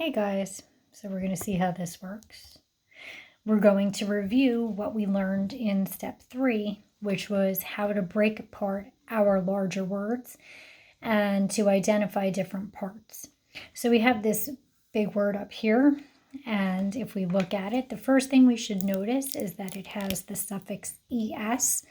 Hey guys, so we're going to see how this works. We're going to review what we learned in step 3, which was how to break apart our larger words and to identify different parts. So we have this big word up here, and if we look at it, the first thing we should notice is that it has the suffix es,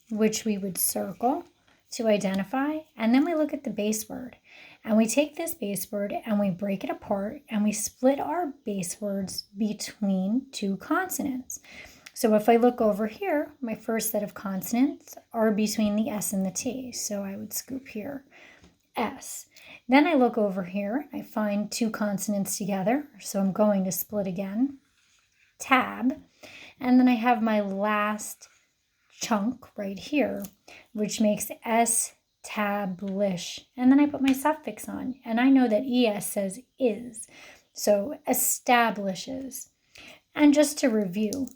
which we would circle to identify, and then we look at the base word. And we take this base word and we break it apart and we split our base words between two consonants. So if I look over here, my first set of consonants are between the S and the T. So I would scoop here, S. Then I look over here, I find two consonants together. So I'm going to split again, tab. And then I have my last chunk right here, which makes establish, and then I put my suffix on, and I know that es says is, so establishes. And just to review,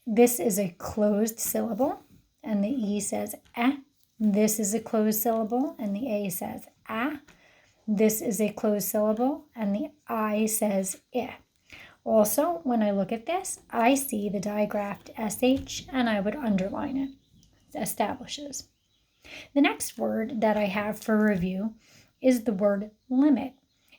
this is a closed syllable and the e says eh. This is a closed syllable and the a says ah. This is a closed syllable and the I says eh. Also, when I look at this, I see the digraphed sh and I would underline it. Establishes. The next word that I have for review is the word limit.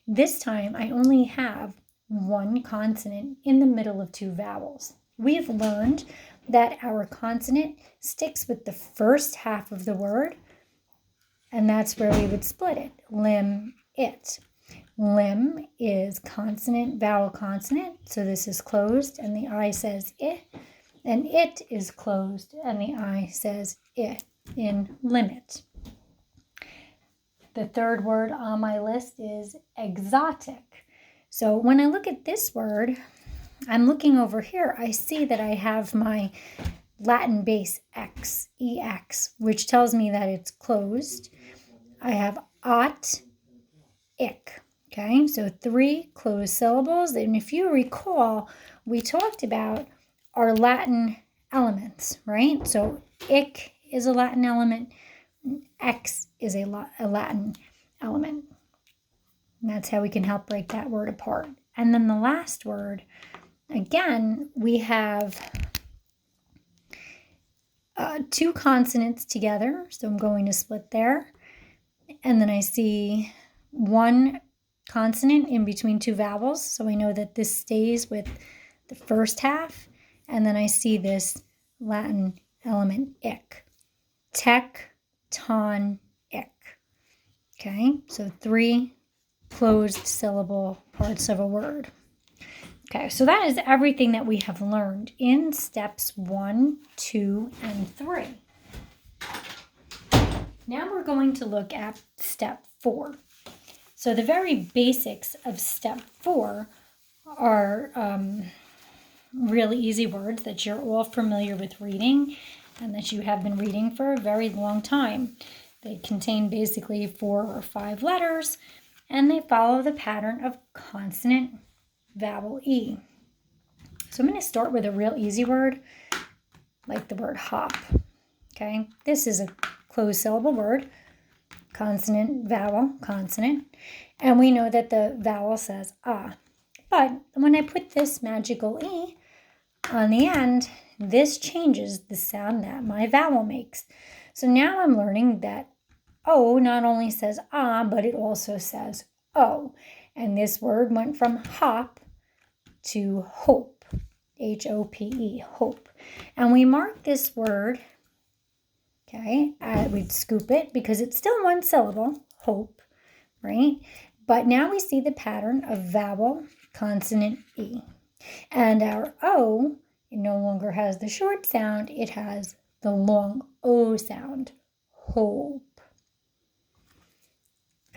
This time I only have one consonant in the middle of two vowels. We've learned that our consonant sticks with the first half of the word, and that's where we would split it. Lim, it. Lim is consonant, vowel, consonant, so this is closed, and the I says it, and it is closed, and the I says it in limit. The third word on my list is exotic. So when I look at this word, I'm looking over here, I see that I have my Latin base X, EX, which tells me that it's closed. I have ot, ick. Okay, so 3 closed syllables. And if you recall, we talked about our Latin elements, right? So ick is a Latin element, X is a Latin element. And that's how we can help break that word apart. And then the last word, again, we have 2 consonants together. So I'm going to split there. And then I see 1 consonant in between 2 vowels. So I know that this stays with the first half. And then I see this Latin element, ick. Tectonic. Okay, so 3 closed syllable parts of a word. Okay, so that is everything that we have learned in steps 1, 2, and 3. Now we're going to look at step 4. So the very basics of step 4 are really easy words that you're all familiar with reading and that you have been reading for a very long time. They contain basically 4 or 5 letters, and they follow the pattern of consonant, vowel, E. So I'm going to start with a real easy word, like the word hop. Okay, this is a closed syllable word, consonant, vowel, consonant, and we know that the vowel says ah. But when I put this magical E on the end, this changes the sound that my vowel makes. So now I'm learning that O not only says ah, but it also says O. And this word went from hop to hope, H-O-P-E, hope. And we mark this word, okay, we'd scoop it because it's still one syllable, hope, right? But now we see the pattern of vowel, consonant, E. And our O, it no longer has the short sound, it has the long O sound, hope.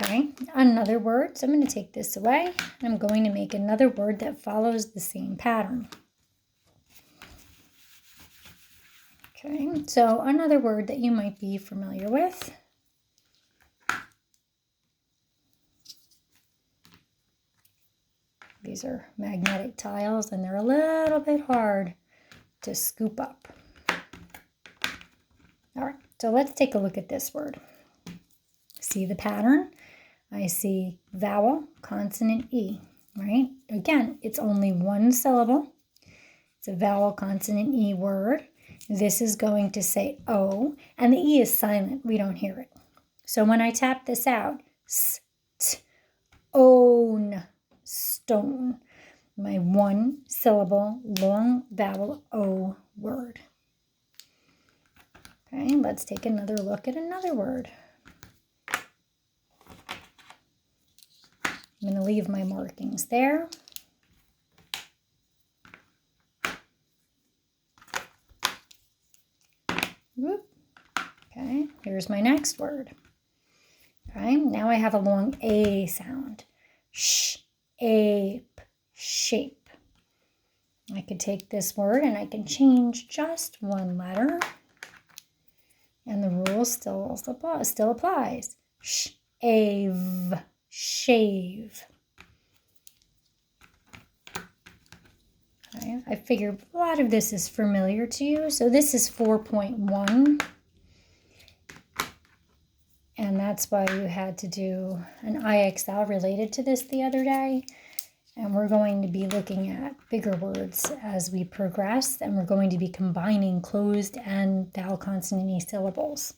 Okay, another word, so I'm going to take this away, and I'm going to make another word that follows the same pattern. Okay, so another word that you might be familiar with. These are magnetic tiles, and they're a little bit hard to scoop up. All right, so let's take a look at this word. See the pattern? I see vowel, consonant, E. right? Again, it's only one syllable. It's a vowel consonant E word. This is going to say O, and the E is silent. We don't hear it. So when I tap this out, own, stone, my one syllable long vowel O word. Okay, let's take another look at another word. I'm going to leave my markings there. Whoop. Okay, here's my next word. Okay, now I have a long A sound. Ape, shape. I could take this word and I can change just one letter. And the rule still applies. Shave, shave. Okay, I figure a lot of this is familiar to you. So this is 4.1. And that's why you had to do an IXL related to this the other day. And we're going to be looking at bigger words as we progress. And we're going to be combining closed and vowel consonant E syllables.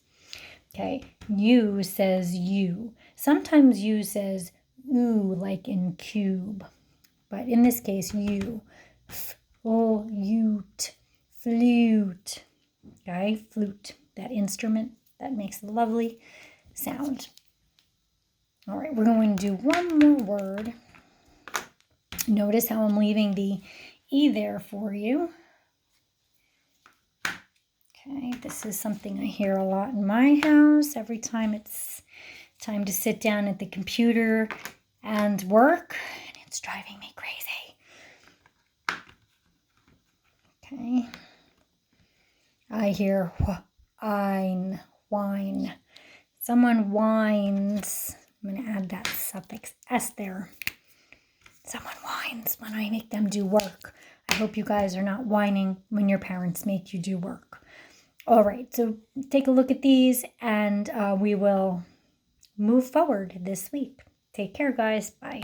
Okay, you says you. Sometimes you says ooh, like in cube. But in this case, you. Flute. Flute. Okay, flute. That instrument that makes a lovely sound. All right, we're going to do one more word. Notice how I'm leaving the E there for you. Okay, this is something I hear a lot in my house. Every time it's time to sit down at the computer and work, and it's driving me crazy. Okay. I hear wine. Someone whines. I'm going to add that suffix S there. Someone whines when I make them do work. I hope you guys are not whining when your parents make you do work. All right, so take a look at these and we will move forward this week. Take care, guys. Bye.